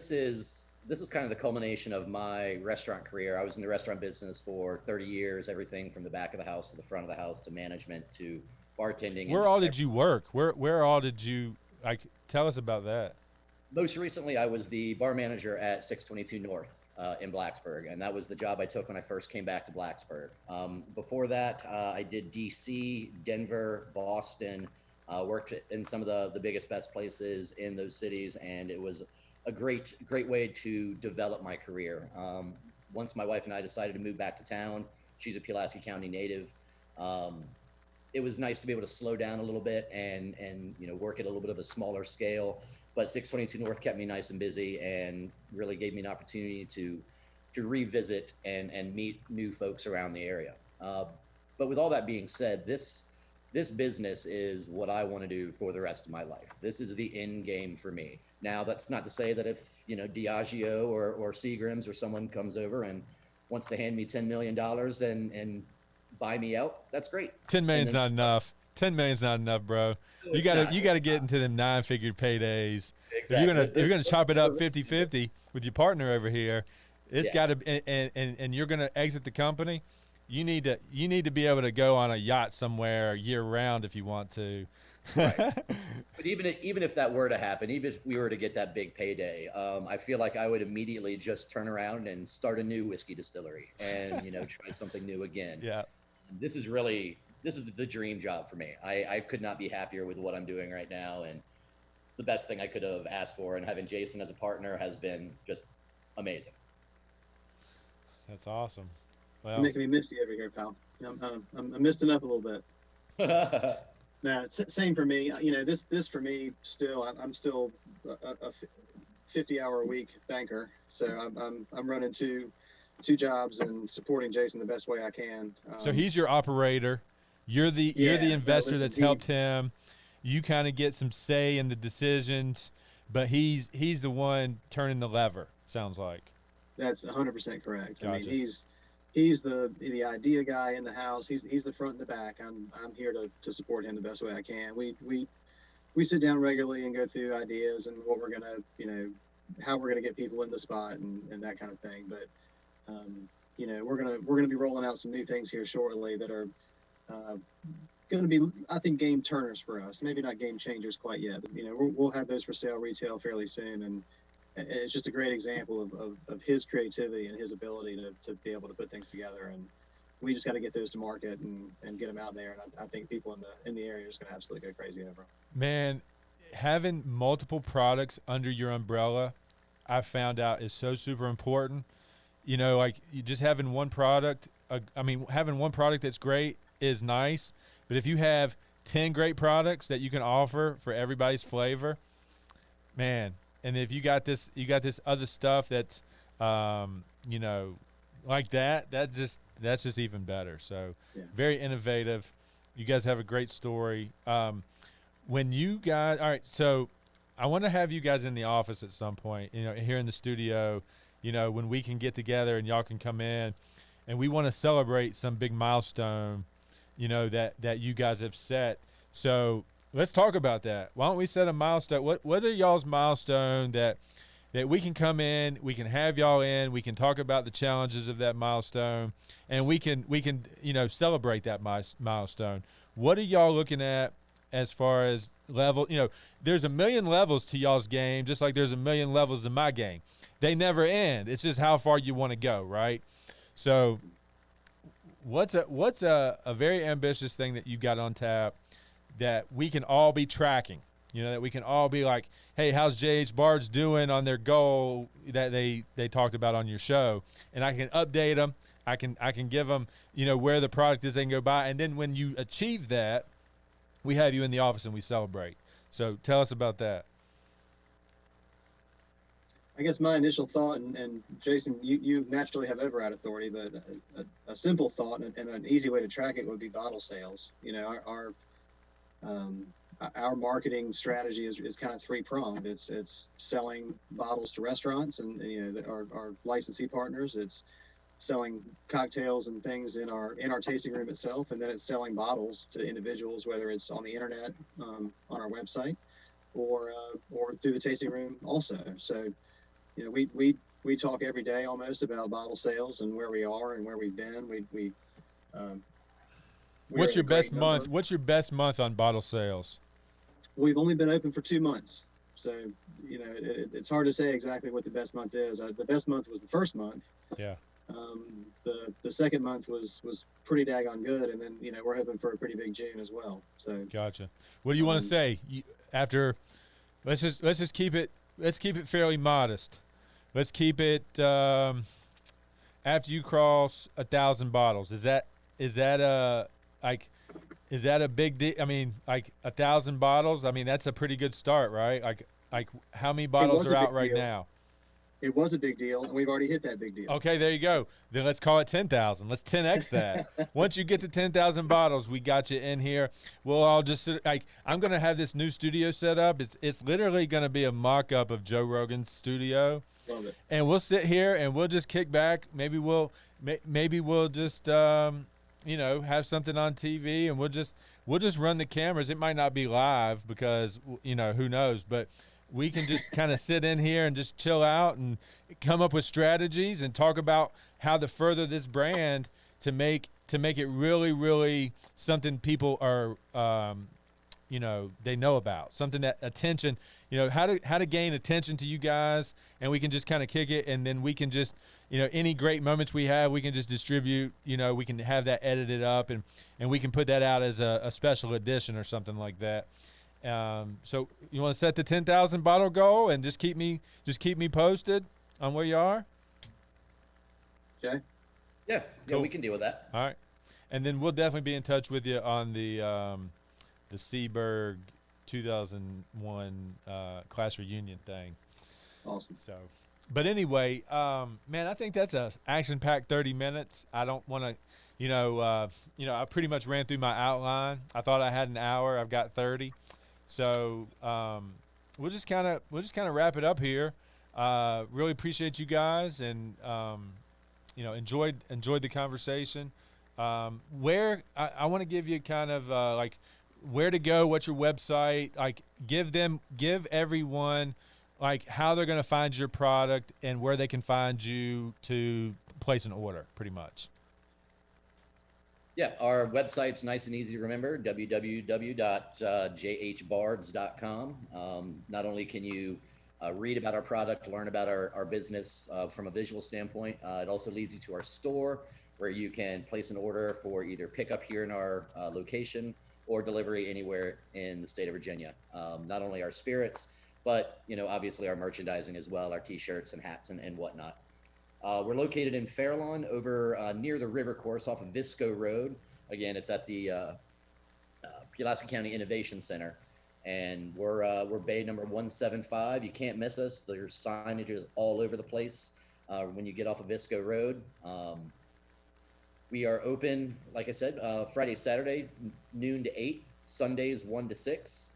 this is kind of the culmination of my restaurant career. I was in the restaurant business for 30 years, everything from the back of the house to the front of the house to management to bartending. Where all did you work? Where all did you, like, tell us about that? Most recently, I was the bar manager at 622 North in Blacksburg, and that was the job I took when I first came back to Blacksburg. Before that, I did DC, Denver, Boston, worked in some of the biggest, best places in those cities, and it was a great way to develop my career. Once my wife and I decided to move back to town, she's a Pulaski County native. It was nice to be able to slow down a little bit and work at a little bit of a smaller scale. But 622 North kept me nice and busy and really gave me an opportunity to revisit and meet new folks around the area. But with all that being said, this business is what I want to do for the rest of my life. This is the end game for me. Now, that's not to say that if Diageo or Seagram's or someone comes over and wants to hand me $10 million and buy me out, that's great. 10 million's not enough. 10 million's not enough, bro. You gotta get into them 9-figure paydays. Exactly. If you're gonna chop it up 50-50 with your partner over here, it's gotta and you're gonna exit the company. You need to be able to go on a yacht somewhere year round if you want to. Right. But even if that were to happen, even if we were to get that big payday, I feel like I would immediately just turn around and start a new whiskey distillery and try something new again. Yeah. This is the dream job for me. I could not be happier with what I'm doing right now, and it's the best thing I could have asked for. And having Jason as a partner has been just amazing. That's awesome. Well, you're making me misty over here, pal. I'm misting up a little bit. No, same for me. This for me still. I'm still a 50-hour-a-week banker, so I'm running two jobs and supporting Jason the best way I can. So he's your operator. You're the investor that's helped him. You kind of get some say in the decisions, but he's the one turning the lever. Sounds like. That's 100% correct. Gotcha. I mean, he's the idea guy in the house. He's the front and the back. I'm here to support him the best way I can. We sit down regularly and go through ideas and what we're gonna how we're gonna get people in the spot and that kind of thing. But we're gonna be rolling out some new things here shortly that are going to be, I think, game turners for us. Maybe not game changers quite yet, but we'll have those for sale retail fairly soon. And it's just a great example of his creativity and his ability to be able to put things together. And we just got to get those to market and get them out there. And I think people in the area are just going to absolutely go crazy over them. Man, having multiple products under your umbrella, I found out is so super important. Like you just having one product. Having one product that's great is nice, but if you have 10 great products that you can offer for everybody's flavor, man. And if you got this other stuff that's, like that's just even better. So very innovative. You guys have a great story. When you guys, all right, so I want to have you guys in the office at some point, here in the studio, when we can get together and y'all can come in and we want to celebrate some big milestone, that you guys have set. So let's talk about that. Why don't we set a milestone? What are y'all's milestone that we can come in, we can have y'all in, we can talk about the challenges of that milestone, and we can celebrate that milestone. What are y'all looking at as far as level? There's a million levels to y'all's game, just like there's a million levels in my game. They never end. It's just how far you want to go, right? So what's a very ambitious thing that you got on tap that we can all be tracking, that we can all be like, hey, how's JH Bards doing on their goal that they talked about on your show? And I can update them. I can give them, where the product is they can go buy. And then when you achieve that, we have you in the office and we celebrate. So tell us about that. I guess my initial thought, and Jason, you naturally have override authority, but a simple thought and an easy way to track it would be bottle sales. Our marketing strategy is kind of three-pronged. It's selling bottles to restaurants and our licensee partners. It's selling cocktails and things in our tasting room itself, and then it's selling bottles to individuals, whether it's on the internet, on our website, or through the tasting room also. So you know, we talk every day almost about bottle sales and where we are and where we've been. What's your best month? What's your best month on bottle sales? We've only been open for 2 months, so you know it's hard to say exactly what the best month is. The best month was the first month. Yeah. The second month was pretty daggone good, and then you know we're hoping for a pretty big June as well. So gotcha. What do you want to say after? Let's just keep it fairly modest. Let's keep it after you cross 1,000 bottles. Is that a big deal? I mean, like 1,000 bottles. I mean, that's a pretty good start, right? Like how many bottles are out right now? It was a big deal, and we've already hit that big deal. Okay, there you go. Then let's call it 10,000. Let's 10x that. Once you get to 10,000 bottles, we got you in here. We'll all just I'm going to have this new studio set up. It's literally going to be a mock-up of Joe Rogan's studio. Love it. And we'll sit here and we'll just kick back. Maybe we'll just have something on TV, and we'll just run the cameras. It might not be live because who knows, but we can just kind of sit in here and just chill out and come up with strategies and talk about how to further this brand to make it really, really something people are, they know about, something that attention, how to gain attention to you guys, and we can just kind of kick it, and then we can just, any great moments we have, we can just distribute, we can have that edited up, and we can put that out as a special edition or something like that. So you want to set the 10,000 bottle goal and just keep me posted on where you are? Okay. Yeah, Cool. We can deal with that. All right. And then we'll definitely be in touch with you on the Seaburg 2001 class reunion thing. Awesome. So, but anyway, man, I think that's a action-packed 30 minutes. I don't want to, I pretty much ran through my outline. I thought I had an hour. I've got 30. So we'll just kind of wrap it up here. Really appreciate you guys, and enjoyed the conversation. Where I want to give you kind of where to go, what's your website, give everyone how they're going to find your product and where they can find you to place an order, pretty much. Yeah, our website's nice and easy to remember, www.jhbards.com. Not only can you read about our product, learn about our business from a visual standpoint, it also leads you to our store where you can place an order for either pickup here in our location or delivery anywhere in the state of Virginia. Not only our spirits, but obviously our merchandising as well, our t-shirts and hats and whatnot. We're located in Fairlawn over near the river course off of Visco Road. Again, it's at the Pulaski County Innovation Center. And we're bay number 175. You can't miss us. There's signages all over the place when you get off of Visco Road. We are open, like I said, Friday, Saturday, noon to 8, Sundays 1 to 6.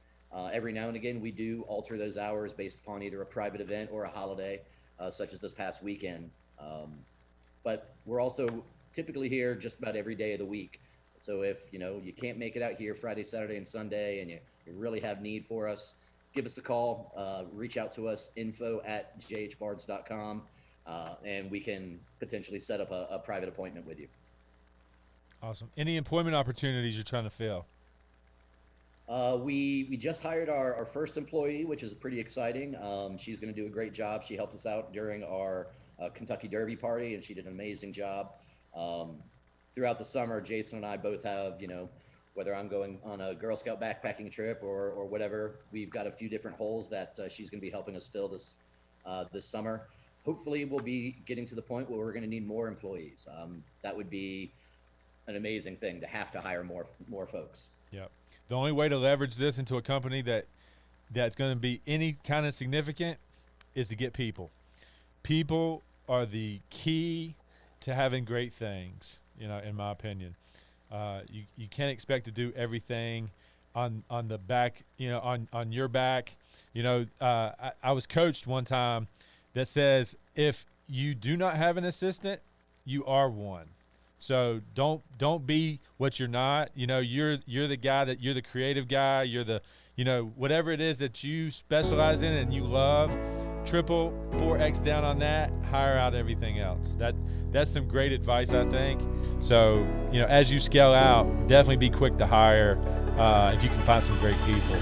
Every now and again, we do alter those hours based upon either a private event or a holiday, such as this past weekend. But we're also typically here just about every day of the week. So if you can't make it out here Friday, Saturday, and Sunday, and you really have need for us, give us a call, reach out to us, info@jhbards.com, and we can potentially set up a private appointment with you. Awesome. Any employment opportunities you're trying to fill? We just hired our first employee, which is pretty exciting. She's going to do a great job. She helped us out during our Kentucky Derby party, and she did an amazing job. Throughout the summer, Jason and I both have, whether I'm going on a Girl Scout backpacking trip or whatever, we've got a few different holes that she's going to be helping us fill this summer. Hopefully, we'll be getting to the point where we're going to need more employees. That would be an amazing thing to have to hire more folks. Yep. The only way to leverage this into a company that's going to be any kind of significant is to get people. People are the key to having great things, in my opinion. You can't expect to do everything on the back, on your back. I was coached one time that says, if you do not have an assistant, you are one. So don't be what you're not. You're the guy you're the creative guy. You're the, whatever it is that you specialize in and you love. triple, 4x down on that, hire out everything else. That's some great advice, I think. So, you know, as you scale out, definitely be quick to hire if you can find some great people.